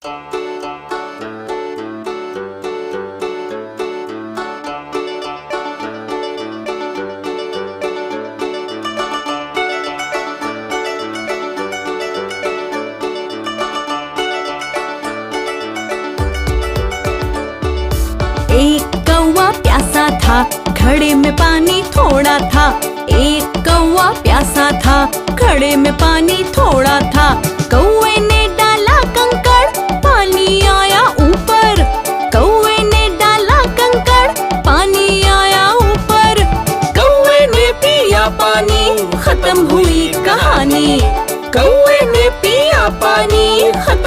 एक कौवा प्यासा था, घड़े में पानी थोड़ा था। एक कौवा प्यासा था, घड़े में पानी थोड़ा था। कौवे ने डाला कंकड़, पानी आया ऊपर। कौवे ने डाला कंकड़, पानी आया ऊपर। कौवे ने पिया पानी, खत्म हुई कहानी। कौवे ने पिया पानी, खत्म